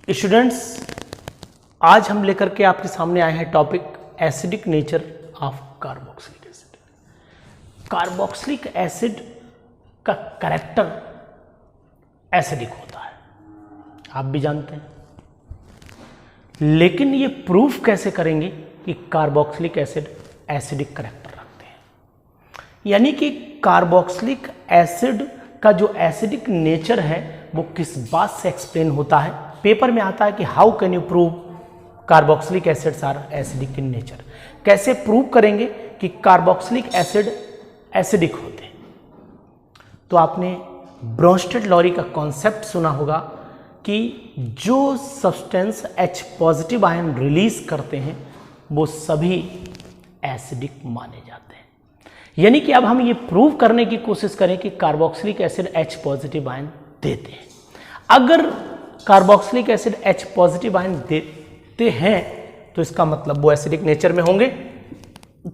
Students, आज हम लेकर के आपके सामने आए हैं topic acidic nature of carboxylic acid. Carboxylic acid का कैरेक्टर एसिडिक होता है, आप भी जानते हैं, लेकिन ये प्रूफ कैसे करेंगे कि कार्बोक्सिलिक एसिड एसिडिक कैरेक्टर रखते हैं। यानी कि कार्बोक्सिलिक एसिड का जो एसिडिक नेचर है वो किस बात से एक्सप्लेन होता है। पेपर में आता है कि how can you prove carboxylic acids are acidic in nature. कैसे प्रूव करेंगे कि कार्बोक्सिलिक एसिड एसिडिक होते हैं। तो आपने ब्रोंस्टेड-लॉरी का कॉन्सेप्ट सुना होगा कि जो substance H positive ion release करते हैं वो सभी एसिडिक माने जाते हैं। यानी कि अब हम ये प्रूव करने की कोशिश करें कि carboxylic acid H positive ion देते हैं। अगर carboxylic acid H positive ion देते हैं तो इसका मतलब वो एसिडिक नेचर में होंगे।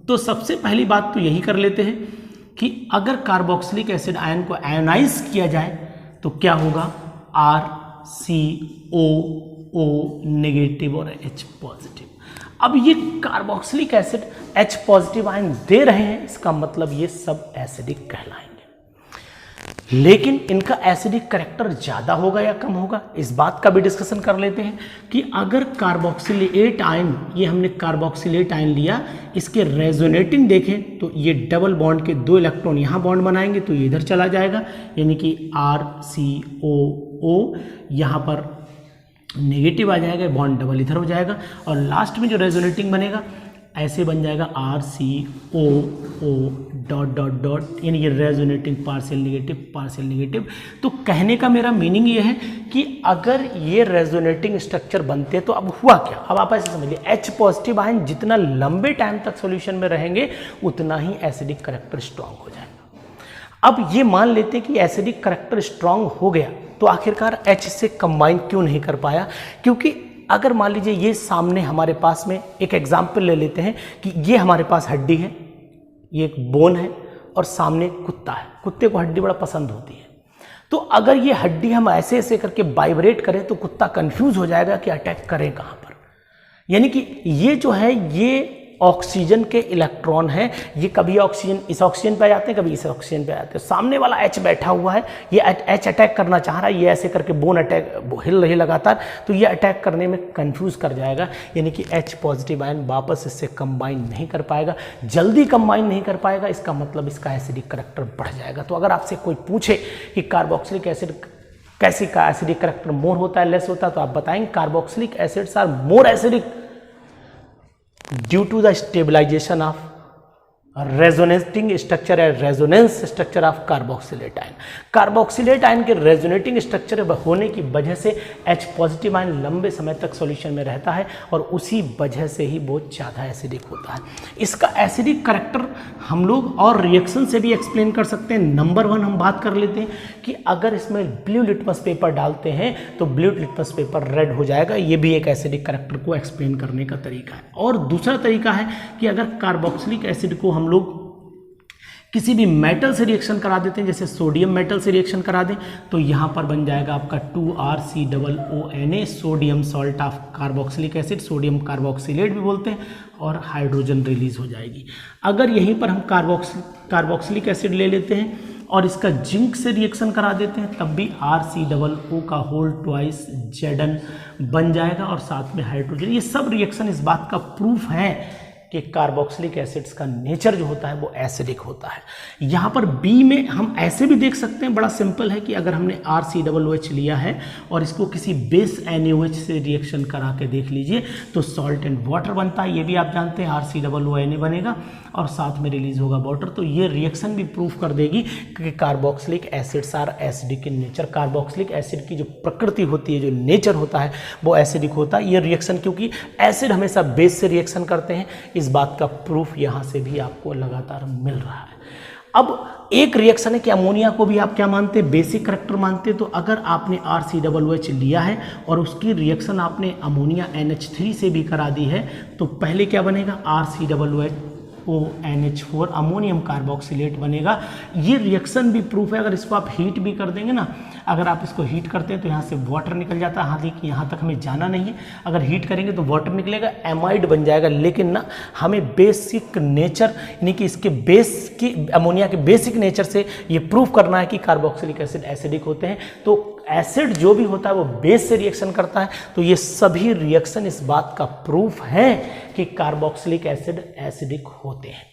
तो सबसे पहली बात तो यही कर लेते हैं कि अगर कार्बोक्सिलिक एसिड आयन को आयोनाइज किया जाए तो क्या होगा, RCOO नेगेटिव और H पॉजिटिव। अब ये carboxylic acid H positive ion दे रहे हैं, इसका मतलब ये सब एसिडिक कहलाएंगे। लेकिन इनका एसिडिक कैरेक्टर ज़्यादा होगा या कम होगा, इस बात का भी डिस्कशन कर लेते हैं कि अगर कार्बोक्सिलेट आयन, ये हमने कार्बोक्सिलेट आयन लिया, इसके रेजोनेटिंग देखें तो ये डबल बॉन्ड के 2 इलेक्ट्रॉन यहाँ बॉन्ड बनाएंगे तो ये इधर चला जाएगा, यानी कि RCOO यहाँ पर नेगेटिव आ जाएगा, बॉन्ड डबल इधर हो जाएगा, और लास्ट में जो रेजोनेटिंग बनेगा ऐसे बन जाएगा RCOO डॉट डॉट डॉट, यानी ये रेजोनेटिंग पार्शियल नेगेटिव। तो कहने का मेरा मीनिंग ये है कि अगर ये रेजोनेटिंग स्ट्रक्चर बनते हैं तो अब हुआ क्या। अब आप ऐसे समझिए, H पॉजिटिव आयन जितना लंबे टाइम तक सॉल्यूशन में रहेंगे उतना ही एसिडिक कैरेक्टर स्ट्रांग हो जाएगा। अब ये मान लेते हैं कि एसिडिक कैरेक्टर स्ट्रांग हो गया तो आखिरकार H से कंबाइन क्यों नहीं कर पाया। क्योंकि अगर मान लीजिए ये सामने हमारे पास में एक एग्जाम्पल ले लेते हैं कि ये हमारे पास हड्डी है, ये एक बोन है और सामने कुत्ता है। कुत्ते को हड्डी बड़ा पसंद होती है, तो अगर ये हड्डी हम ऐसे ऐसे करके वाइब्रेट करें तो कुत्ता कंफ्यूज हो जाएगा कि अटैक करें कहाँ पर। यानी कि ये जो है ये ऑक्सीजन के इलेक्ट्रॉन है, ये कभी ऑक्सीजन इस ऑक्सीजन पे आ जाते हैं, कभी इस ऑक्सीजन पे आ जाते हैं। सामने वाला H बैठा हुआ है, ये H अटैक करना चाह रहा है, ये ऐसे करके बोन अटैक हिल रही लगातार, तो ये अटैक करने में कंफ्यूज कर जाएगा। यानी कि H पॉजिटिव आयन वापस इससे कंबाइन नहीं कर पाएगा, जल्दी कंबाइन नहीं कर पाएगा, इसका मतलब इसका एसिडिक कैरेक्टर बढ़ जाएगा। तो अगर आपसे कोई पूछे कि कार्बोक्सिलिक एसिड कैसे का एसिडिक कैरेक्टर मोर होता है लेस होता है, तो आप बताएंगे carboxylic acids are more acidic due to the stabilization of resonating structure है, resonance structure of carboxylate ion. Carboxylate ion के रेजोनेटिंग स्ट्रक्चर होने की वजह से H पॉजिटिव आयन लंबे समय तक सॉल्यूशन में रहता है और उसी वजह से ही बहुत ज़्यादा एसिडिक होता है। इसका एसिडिक कैरेक्टर हम लोग और रिएक्शन से भी एक्सप्लेन कर सकते हैं। नंबर 1 हम बात कर लेते हैं कि अगर इसमें ब्लू लिटमस पेपर डालते हैं तो ब्लू लिटमस पेपर रेड हो जाएगा, ये भी एक एसिडिक कैरेक्टर को एक्सप्लेन करने का तरीका है। और दूसरा तरीका है कि अगर कार्बोक्सिलिक एसिड को हम लोग किसी भी मेटल से रिएक्शन करा देते हैं, जैसे सोडियम मेटल से रिएक्शन करा दें, तो यहाँ पर बन जाएगा आपका 2RCOONA, sodium salt of carboxylic acid, sodium carboxylate भी बोलते हैं, और हाइड्रोजन रिलीज हो जाएगी। अगर यहीं पर हम कार्बोक्सिलिक एसिड ले लेते हैं और इसका जिंक से रिएक्शन करा देते हैं, तब भी RCOO का होल ट्वाइस Zn बन जाएगा और साथ में हाइड्रोजन। ये सब रिएक्शन इस बात का प्रूफ है कि कार्बोक्सिलिक एसिड्स का नेचर जो होता है वो एसिडिक होता है। यहाँ पर बी में हम ऐसे भी देख सकते हैं, बड़ा सिंपल है कि अगर हमने RCOOH लिया है और इसको किसी बेस NaOH से रिएक्शन करा के देख लीजिए तो सॉल्ट एंड वाटर बनता है। ये भी आप जानते हैं RCOONA बनेगा और साथ में रिलीज होगा वाटर। तो ये रिएक्शन भी प्रूफ कर देगी कि carboxylic acids are acidic in nature. Carboxylic acid की जो प्रकृति होती है, जो नेचर होता है वो एसिडिक होता है। ये रिएक्शन, क्योंकि एसिड हमेशा बेस से रिएक्शन करते हैं, इस बात का प्रूफ यहाँ से भी आपको लगातार मिल रहा है। अब एक रिएक्शन है कि अमोनिया को भी आप क्या मानते हैं, बेसिक कैरेक्टर मानते हैं। तो अगर आपने RCOOH लिया है और उसकी रिएक्शन आपने अमोनिया NH3 से भी करा दी है तो पहले क्या बनेगा, RCOOH NH4 अमोनियम कार्बोक्सिलेट बनेगा। ये रिएक्शन भी प्रूफ है। अगर इसको आप हीट भी कर देंगे ना, अगर आप इसको हीट करते हैं तो यहाँ से वाटर निकल जाता है। हाँ देखिए, यहाँ तक हमें जाना नहीं है। अगर हीट करेंगे तो वाटर निकलेगा, एमाइड बन जाएगा। लेकिन ना हमें बेसिक नेचर यानी कि इसके बेस की अमोनिया के बेसिक नेचर से ये प्रूफ करना है कि कार्बोक्सिलिक एसिड एसिडिक होते हैं। तो एसिड जो भी होता है वो बेस से रिएक्शन करता है। तो ये सभी रिएक्शन इस बात का प्रूफ है कि कार्बोक्सिलिक एसिड एसिडिक होते हैं।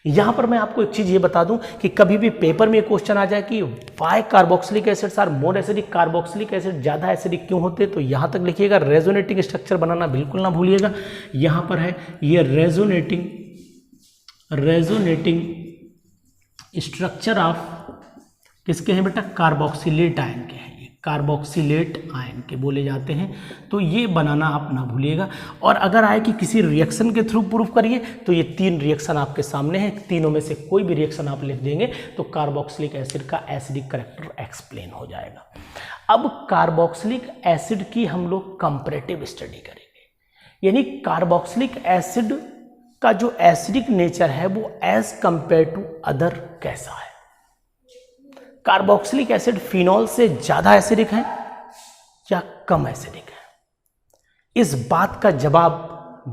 यहां पर मैं आपको एक चीज ये बता दूं कि कभी भी पेपर में क्वेश्चन आ जाए कि why carboxylic acids are more acidic, carboxylic acid ज्यादा एसिडिक क्यों होते हैं, तो यहां तक लिखिएगा। रेजोनेटिंग स्ट्रक्चर बनाना बिल्कुल ना भूलिएगा। यहां पर है ये रेजोनेटिंग स्ट्रक्चर ऑफ किसके हैं बेटा, कार्बोक्सिलेट आयन के हैं। कार्बोक्सिलेट आयन के बोले जाते हैं। तो ये बनाना आप ना भूलिएगा। और अगर आए कि किसी रिएक्शन के थ्रू प्रूफ करिए तो ये 3 रिएक्शन आपके सामने हैं। तीनों में से कोई भी रिएक्शन आप लिख देंगे तो कार्बोक्सिलिक एसिड का एसिडिक कैरेक्टर एक्सप्लेन हो जाएगा। अब कार्बोक्सिलिक एसिड की हम लोग कंपैरेटिव स्टडी करेंगे, यानी कार्बोक्सिलिक एसिड का जो एसिडिक नेचर है वो एज कंपेयर टू अदर कैसा है। कार्बोक्सिलिक एसिड फिनॉल से ज्यादा एसिडिक है या कम एसिडिक है? इस बात का जवाब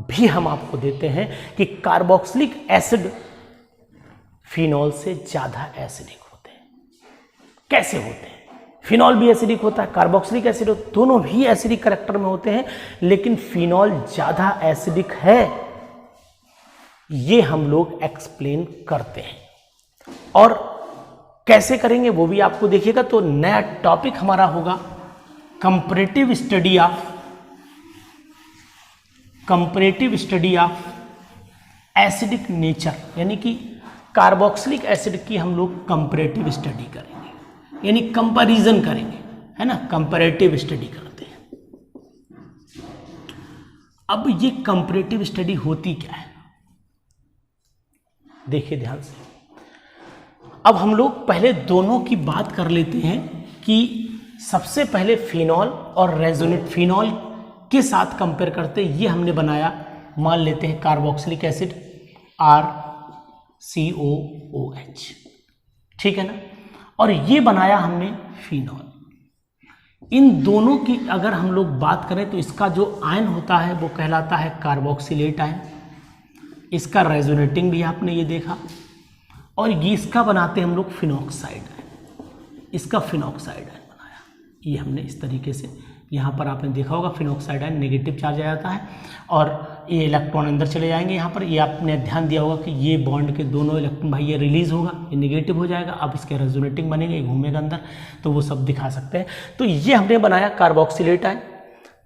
भी हम आपको देते हैं कि कार्बोक्सिलिक एसिड फिनॉल से ज्यादा एसिडिक होते हैं। कैसे होते हैं? फिनॉल भी एसिडिक होता है, कार्बोक्सिलिक एसिड दोनों भी एसिडिक कैरेक्टर में होते हैं, लेकिन फिनॉल ज्यादा एसिडिक है, ये हम लोग एक्सप्लेन करते हैं। और कैसे करेंगे वो भी आपको देखिएगा। तो नया टॉपिक हमारा होगा comparative study of acidic nature, यानी कि कार्बोक्सिलिक एसिड की हम लोग कंपैरेटिव स्टडी करेंगे, यानी कंपैरिजन करेंगे, है ना। कंपैरेटिव स्टडी करते हैं। अब ये कंपैरेटिव स्टडी होती क्या है, देखिए ध्यान से। अब हम लोग पहले दोनों की बात कर लेते हैं कि सबसे पहले फिनॉल और रेजोनेट फिनॉल के साथ कंपेयर करते हैं। ये हमने बनाया, मान लेते हैं कार्बोक्सिलिक एसिड RCOOH, ठीक है ना। और ये बनाया हमने फिनॉल। इन दोनों की अगर हम लोग बात करें तो इसका जो आयन होता है वो कहलाता है कार्बोक्सिलेट आयन। इसका रेजोनेटिंग भी आपने ये देखा। और ये इसका बनाते हैं हम लोग फिनॉक्साइड आयन। इसका फिनॉक्साइड आयन बनाया, ये हमने इस तरीके से। यहाँ पर आपने देखा होगा फिनॉक्साइड आयन नेगेटिव चार्ज आ जाता है और ये इलेक्ट्रॉन अंदर चले जाएंगे। यहाँ पर ये आपने ध्यान दिया होगा कि ये बॉन्ड के दोनों इलेक्ट्रॉन भाई ये रिलीज होगा, ये नेगेटिव हो जाएगा। अब इसके रेजोनेटिंग बनेंगे, घूमेगा अंदर, तो वो सब दिखा सकते हैं। तो ये हमने बनाया कार्बोक्सिलेट आयन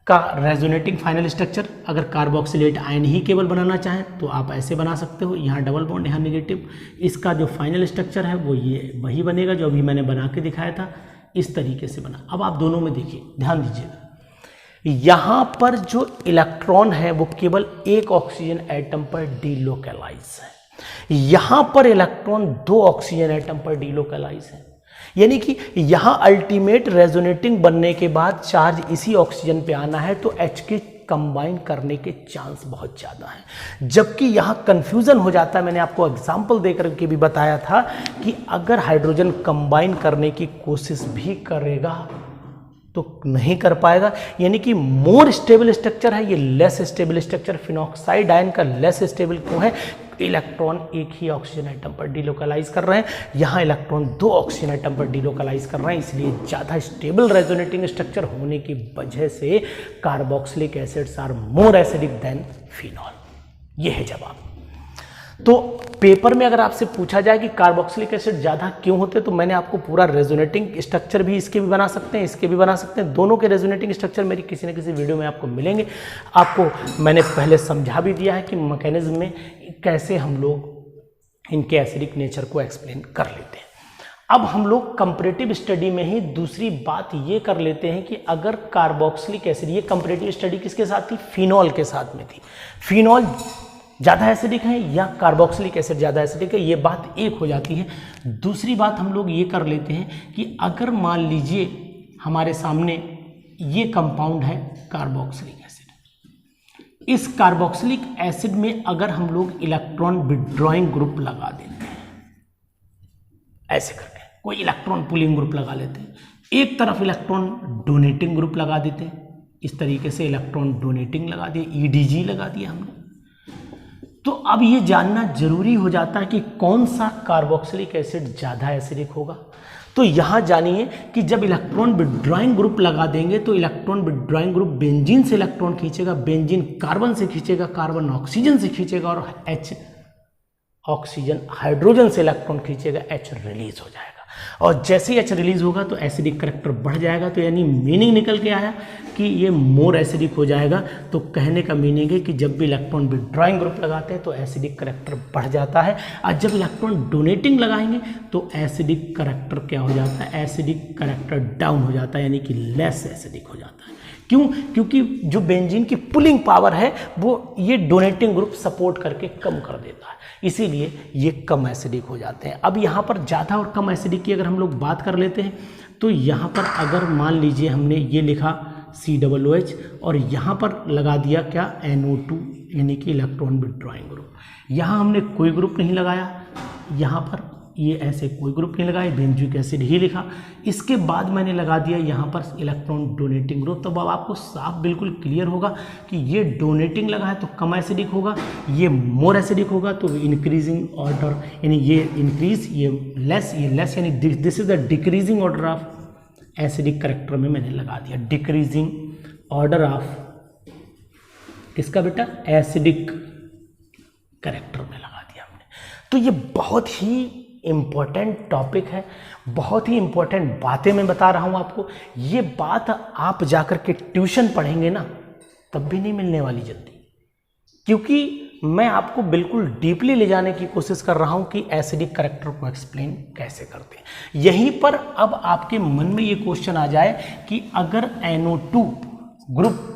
का रेजोनेटिंग फाइनल स्ट्रक्चर। अगर कार्बोक्सिलेट आयन ही केवल बनाना चाहें तो आप ऐसे बना सकते हो, यहाँ डबल बॉन्ड, यहाँ नेगेटिव। इसका जो फाइनल स्ट्रक्चर है वो ये वही बनेगा जो अभी मैंने बना के दिखाया था, इस तरीके से बना। अब आप दोनों में देखिए, ध्यान दीजिएगा, यहाँ पर जो इलेक्ट्रॉन है वो केवल एक ऑक्सीजन एटम पर डीलोकलाइज है, यहाँ पर इलेक्ट्रॉन 2 ऑक्सीजन एटम पर डीलोकलाइज है। यानी कि यहां अल्टीमेट रेजोनेटिंग बनने के बाद चार्ज इसी ऑक्सीजन पे आना है, तो H के कंबाइन करने के चांस बहुत ज़्यादा हैं। जबकि यहां कंफ्यूजन हो जाता है। मैंने आपको एग्जांपल देकर के भी बताया था कि अगर हाइड्रोजन कंबाइन करने की कोशिश भी करेगा तो नहीं कर पाएगा। यानी कि मोर स्टेबल स्ट्रक्चर है, ये less stable structure. Phenoxide ion का लेस स्टेबल क्यों है? इलेक्ट्रॉन एक ही ऑक्सीजन एटम पर डीलोकलाइज कर रहे हैं, यहाँ इलेक्ट्रॉन 2 ऑक्सीजन एटम पर डीलोकलाइज कर रहे हैं, इसलिए ज़्यादा स्टेबल रेजोनेटिंग स्ट्रक्चर होने की वजह से carboxylic acids are more acidic than phenol. ये है जवाब। तो पेपर में अगर आपसे पूछा जाए कि कार्बोक्सिलिक एसिड ज़्यादा क्यों होते हैं, तो मैंने आपको पूरा रेजोनेटिंग स्ट्रक्चर भी इसके भी बना सकते हैं, इसके भी बना सकते हैं। दोनों के रेजोनेटिंग स्ट्रक्चर मेरी किसी न किसी वीडियो में आपको मिलेंगे। आपको मैंने पहले समझा भी दिया है कि मैकेनिज्म में कैसे हम लोग इनके एसिडिक नेचर को एक्सप्लेन कर लेते हैं। अब हम लोग कंपैरेटिव स्टडी में ही दूसरी बात ये कर लेते हैं कि अगर कार्बोक्सिलिक एसिड, ये कंपैरेटिव स्टडी किसके साथ थी? फिनॉल के साथ में थी। फिनॉल ज़्यादा एसिडिक है या कार्बोक्सिलिक एसिड ज़्यादा एसिडिक है, ये बात एक हो जाती है। दूसरी बात हम लोग ये कर लेते हैं कि अगर मान लीजिए हमारे सामने ये कंपाउंड है कार्बोक्सिलिक एसिड, इस कार्बोक्सिलिक एसिड में अगर हम लोग इलेक्ट्रॉन विड्रॉइंग ग्रुप लगा देते हैं, ऐसे करके कोई इलेक्ट्रॉन पुलिंग ग्रुप लगा लेते हैं, एक तरफ इलेक्ट्रॉन डोनेटिंग ग्रुप लगा देते हैं, इस तरीके से इलेक्ट्रॉन डोनेटिंग लगा दिया, ईडीजी लगा दिया हमने। तो अब ये जानना जरूरी हो जाता है कि कौन सा कार्बोक्सिलिक एसिड ज़्यादा एसिडिक होगा। तो यहाँ जानिए कि जब इलेक्ट्रॉन विड्रॉइंग ग्रुप लगा देंगे तो इलेक्ट्रॉन विड्रॉइंग ग्रुप बेंजीन से इलेक्ट्रॉन खींचेगा, बेंजीन कार्बन से खींचेगा, कार्बन ऑक्सीजन से खींचेगा और H ऑक्सीजन हाइड्रोजन से इलेक्ट्रॉन खींचेगा, H रिलीज हो जाएगा। और जैसे ही H रिलीज होगा तो एसिडिक करेक्टर बढ़ जाएगा। तो यानी मीनिंग निकल के आया कि ये मोर एसिडिक हो जाएगा। तो कहने का मीनिंग है कि जब भी इलेक्ट्रॉन विड्रॉइंग ग्रुप लगाते हैं तो एसिडिक करेक्टर बढ़ जाता है, और जब इलेक्ट्रॉन डोनेटिंग लगाएंगे तो एसिडिक करेक्टर क्या हो जाता है, एसिडिक करेक्टर डाउन हो जाता है, यानी कि लेस एसिडिक हो जाता है। क्यों? क्योंकि जो बेंजीन की पुलिंग पावर है वो ये डोनेटिंग ग्रुप सपोर्ट करके कम कर देता है, इसीलिए ये कम एसिडिक हो जाते हैं। अब यहाँ पर ज़्यादा और कम एसिडिक की अगर हम लोग बात कर लेते हैं तो यहाँ पर अगर मान लीजिए हमने ये लिखा COOH और यहाँ पर लगा दिया क्या, NO2 यानी कि इलेक्ट्रॉन विड्रॉइंग ग्रुप। यहाँ हमने कोई ग्रुप नहीं लगाया, यहाँ पर ये ऐसे कोई ग्रुप नहीं लगाया, बेंजोइक एसिड ही लिखा। इसके बाद मैंने लगा दिया यहाँ पर इलेक्ट्रॉन डोनेटिंग ग्रुप। तब अब आपको साफ बिल्कुल क्लियर होगा कि ये डोनेटिंग लगा है तो कम एसिडिक होगा, ये मोर एसिडिक होगा तो इंक्रीजिंग ऑर्डर, यानी ये इंक्रीज, ये लेस, ये लेस, यानी this is the decreasing order of acidic character में मैंने लगा दिया, डिक्रीजिंग ऑर्डर ऑफ किसका बेटा, एसिडिक करेक्टर में लगा दिया हमने। तो ये बहुत ही इम्पोर्टेंट टॉपिक है, बहुत ही इम्पोर्टेंट बातें मैं बता रहा हूँ आपको। ये बात आप जाकर के ट्यूशन पढ़ेंगे ना तब भी नहीं मिलने वाली जल्दी, क्योंकि मैं आपको बिल्कुल डीपली ले जाने की कोशिश कर रहा हूँ कि एसिडिक करेक्टर को एक्सप्लेन कैसे करते हैं। यहीं पर अब आपके मन में ये क्वेश्चन आ जाए कि अगर NO2 ग्रुप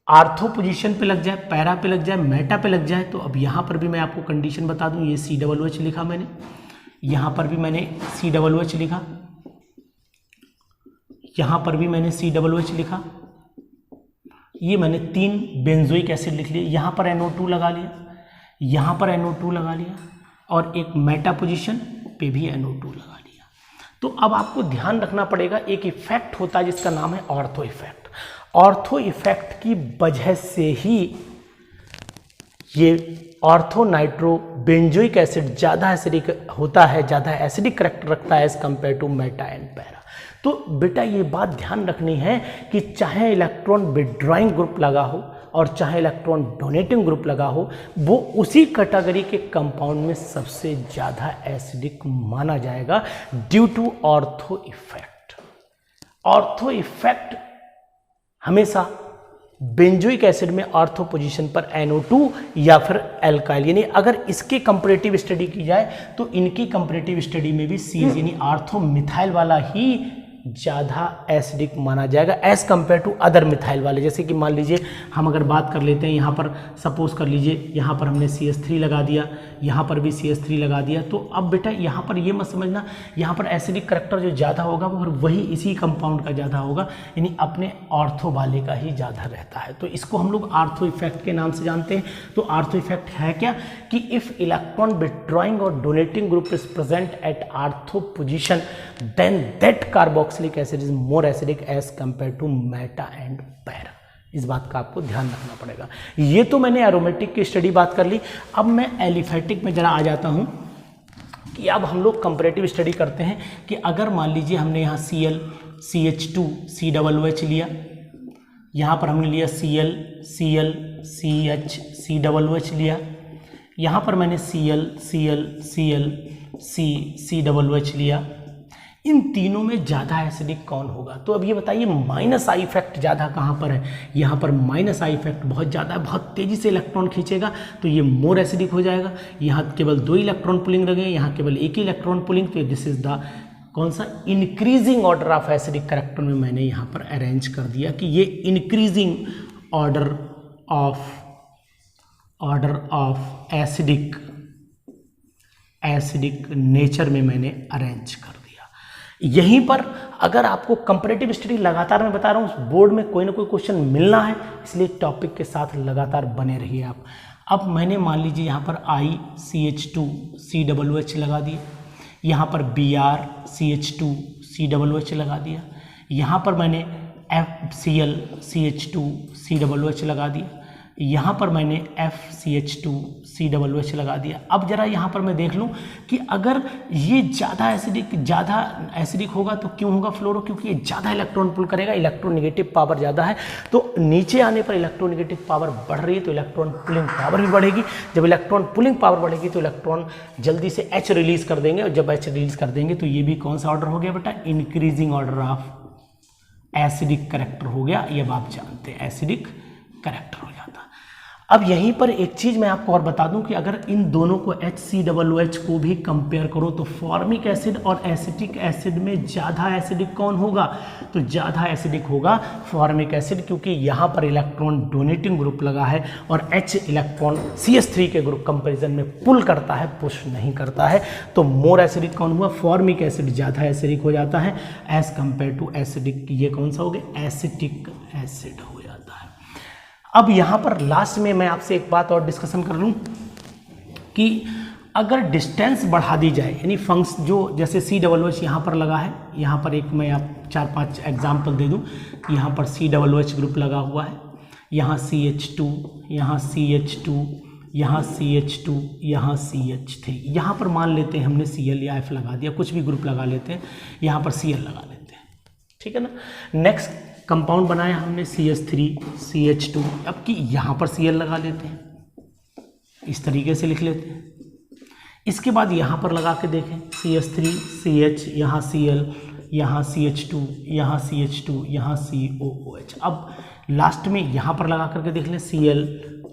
आर्थो पोजीशन पे लग जाए, पैरा पे लग जाए, मेटा पे लग जाए, तो अब यहाँ पर भी मैं आपको कंडीशन बता दूँ। ये COOH लिखा मैंने, यहाँ पर भी मैंने COOH लिखा, यहाँ पर भी मैंने COOH लिखा, ये मैंने 3 बेंजोइक एसिड लिख लिए, यहाँ पर NO2 लगा लिया, यहाँ पर NO2 लगा लिया और एक मेटा पोजीशन पे भी NO2 लगा लिया। तो अब आपको ध्यान रखना पड़ेगा, एक इफेक्ट होता है जिसका नाम है ऑर्थो इफेक्ट। ऑर्थो इफेक्ट की वजह से ही ये ऑर्थो नाइट्रो बेंजोइक एसिड ज़्यादा एसिडिक होता है, ज़्यादा एसिडिक करेक्टर रखता है as compare to meta and para. तो बेटा ये बात ध्यान रखनी है कि चाहे इलेक्ट्रॉन विड्रॉइंग ग्रुप लगा हो और चाहे इलेक्ट्रॉन डोनेटिंग ग्रुप लगा हो, वो उसी कैटेगरी के कंपाउंड में सबसे ज़्यादा एसिडिक माना जाएगा due to ortho effect. Ortho effect हमेशा बेंजोइक एसिड में ऑर्थो पोजीशन पर NO2 या फिर एल्काइल, यानी अगर इसके कंपैरेटिव स्टडी की जाए तो इनकी कंपैरेटिव स्टडी में भी C यानी ऑर्थो मिथाइल वाला ही ज़्यादा एसिडिक माना जाएगा as compare to other methyl वाले। जैसे कि मान लीजिए हम अगर बात कर लेते हैं, यहाँ पर सपोज कर लीजिए यहाँ पर हमने CH3 लगा दिया, यहाँ पर भी CH3 लगा दिया। तो अब बेटा यहाँ पर ये मत समझना यहाँ पर एसिडिक करेक्टर जो ज़्यादा होगा वो वही इसी कंपाउंड का ज़्यादा होगा, यानी अपने ऑर्थो वाले का ही ज़्यादा रहता है। तो इसको हम लोग ऑर्थो इफेक्ट के नाम से जानते हैं। तो ऑर्थो इफेक्ट है क्या कि इफ़ इलेक्ट्रॉन विड्रॉइंग और donating group is present at ortho position then that carboxylic acid is more acidic as compare to meta and para. इस बात का आपको ध्यान रखना पड़ेगा। ये तो मैंने एरोमेटिक की स्टडी बात कर ली। अब मैं एलिफेटिक में जरा आ जाता हूँ कि अब हम लोग कंपैरेटिव स्टडी करते हैं कि अगर मान लीजिए हमने यहाँ Cl CH2 COOH लिया, यहाँ पर हमने लिया Cl Cl CH COOH लिया, यहाँ पर मैंने Cl Cl Cl COOH लिया, इन तीनों में ज़्यादा एसिडिक कौन होगा? तो अब ये बताइए माइनस आई इफेक्ट ज़्यादा कहाँ पर है? यहाँ पर माइनस आई इफेक्ट बहुत ज़्यादा है, बहुत तेज़ी से इलेक्ट्रॉन खींचेगा तो ये मोर एसिडिक हो जाएगा। यहाँ केवल 2 इलेक्ट्रॉन पुलिंग लगे, यहाँ केवल 1 ही इलेक्ट्रॉन पुलिंग, तो दिस इज द कौन सा increasing order of acidic character में मैंने यहाँ पर अरेंज कर दिया कि ये increasing order of acidic nature में मैंने अरेंज कर दिया। यहीं पर अगर आपको कंपैरेटिव स्टडी लगातार मैं बता रहा हूँ बोर्ड में कोई ना कोई क्वेश्चन मिलना है, इसलिए टॉपिक के साथ लगातार बने रहिए आप। अब मैंने मान लीजिए यहाँ पर ICH2COOH लगा दिया, यहाँ पर BrCH2COOH लगा दिया, यहाँ पर मैंने FClCH2COOH लगा दिया, यहाँ पर मैंने FCH2COOH लगा दिया। अब जरा यहाँ पर मैं देख लूँ कि अगर ये ज़्यादा एसिडिक होगा तो क्यों होगा फ्लोरो, क्योंकि ये ज़्यादा इलेक्ट्रॉन पुल करेगा, इलेक्ट्रोनेगेटिव पावर ज़्यादा है, तो नीचे आने पर इलेक्ट्रोनेगेटिव पावर बढ़ रही है तो इलेक्ट्रॉन पुलिंग पावर भी बढ़ेगी। जब इलेक्ट्रॉन पुलिंग पावर बढ़ेगी तो इलेक्ट्रॉन जल्दी से H रिलीज कर देंगे, और जब H रिलीज कर देंगे तो ये भी कौन सा ऑर्डर हो गया बेटा, increasing order of acidic character हो गया। ये अब आप जानते हैं एसिडिक करैक्टर हो जाता। अब यहीं पर एक चीज मैं आपको और बता दूं कि अगर इन दोनों को HCOOH को भी कंपेयर करो तो फॉर्मिक एसिड और एसिटिक एसिड में ज़्यादा एसिडिक कौन होगा, तो ज़्यादा एसिडिक होगा फॉर्मिक एसिड, क्योंकि यहाँ पर इलेक्ट्रॉन डोनेटिंग ग्रुप लगा है और H इलेक्ट्रॉन CH3 के ग्रुप कंपेरिजन में पुल करता है, पुश नहीं करता है। तो मोर एसिडिक कौन हुआ, फॉर्मिक एसिड ज़्यादा एसिडिक हो जाता है एज कंपेयर टू एसिडिक। ये कौन सा हो गया, एसिटिक एसिड हो जाता है। अब यहाँ पर लास्ट में मैं आपसे एक बात और डिस्कशन कर लूँ कि अगर डिस्टेंस बढ़ा दी जाए, यानी फंक्शन जो जैसे COOH यहाँ पर लगा है, यहाँ पर एक मैं आप 4-5 एग्जाम्पल दे दूँ, यहाँ पर COOH ग्रुप लगा हुआ है, यहाँ CH2, यहाँ CH2, यहाँ CH2, यहाँ CH3, यहाँ पर मान लेते हैं हमने Cl या F लगा दिया, कुछ भी ग्रुप लगा लेते हैं, यहाँ पर Cl लगा लेते हैं, ठीक है ना। नेक्स्ट कंपाउंड बनाया हमने CH3 CH2, अब कि यहाँ पर Cl लगा लेते हैं, इस तरीके से लिख लेते हैं। इसके बाद यहाँ पर लगा के देखें CH3 CH, यहाँ Cl, यहाँ CH2, यहाँ CH2, यहाँ COOH। अब लास्ट में यहाँ पर लगा करके देख लें Cl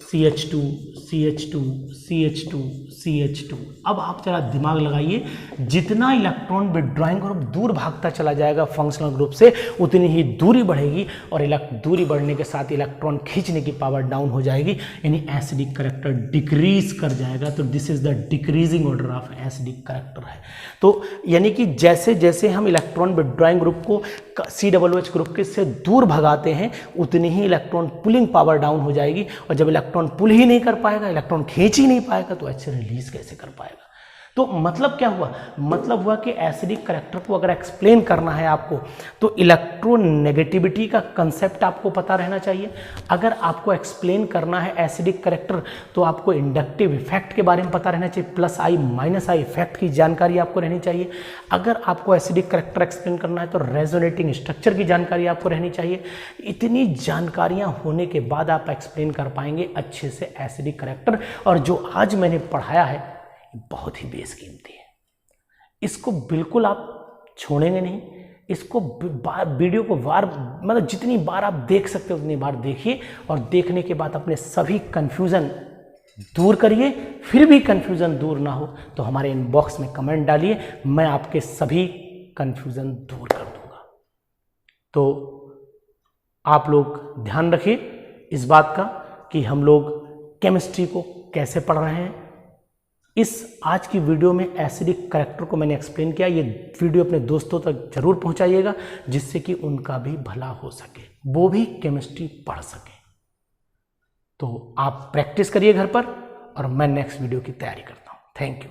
CH2 CH2 CH2 CH2। अब आप जरा दिमाग लगाइए, जितना इलेक्ट्रॉन विड्रॉइंग ग्रुप दूर भागता चला जाएगा फंक्शनल ग्रुप से, उतनी ही दूरी बढ़ेगी, और दूरी बढ़ने के साथ इलेक्ट्रॉन खींचने की पावर डाउन हो जाएगी, यानी एसिडिक करैक्टर डिक्रीज कर जाएगा। तो this is the decreasing order of acidic character है। तो यानी कि जैसे जैसे हम इलेक्ट्रॉन विड्रॉइंग ग्रुप को COOH ग्रुप के से दूर भगाते हैं, उतनी ही इलेक्ट्रॉन पुलिंग पावर डाउन हो जाएगी, और जब इलेक्ट्रॉन पुल ही नहीं कर पाएगा, इलेक्ट्रॉन खींच ही नहीं पाएगा, तो H रिलीज कैसे कर पाएगा। तो मतलब क्या हुआ, मतलब हुआ कि एसिडिक करैक्टर को अगर एक्सप्लेन करना है आपको, तो इलेक्ट्रोनेगेटिविटी का कंसेप्ट आपको पता रहना चाहिए। अगर आपको एक्सप्लेन करना है एसिडिक करैक्टर, तो आपको इंडक्टिव इफेक्ट के बारे में पता रहना चाहिए, plus I minus I effect की जानकारी आपको रहनी चाहिए। अगर आपको एसिडिक करैक्टर एक्सप्लेन करना है तो रेजोनेटिंग स्ट्रक्चर की जानकारी आपको रहनी चाहिए। इतनी जानकारियां होने के बाद आप एक्सप्लेन कर पाएंगे अच्छे से एसिडिक करैक्टर। और जो आज मैंने पढ़ाया है बहुत ही बेशकीमती है, इसको बिल्कुल आप छोड़ेंगे नहीं। इसको वीडियो को मतलब जितनी बार आप देख सकते हो उतनी बार देखिए, और देखने के बाद अपने सभी कंफ्यूजन दूर करिए। फिर भी कंफ्यूजन दूर ना हो तो हमारे इनबॉक्स में कमेंट डालिए, मैं आपके सभी कंफ्यूजन दूर कर दूंगा। तो आप लोग ध्यान रखिए इस बात का कि हम लोग केमिस्ट्री को कैसे पढ़ रहे हैं। इस आज की वीडियो में एसिडिक करैक्टर को मैंने एक्सप्लेन किया। ये वीडियो अपने दोस्तों तक जरूर पहुंचाइएगा, जिससे कि उनका भी भला हो सके, वो भी केमिस्ट्री पढ़ सके। तो आप प्रैक्टिस करिए घर पर, और मैं नेक्स्ट वीडियो की तैयारी करता हूं। Thank you.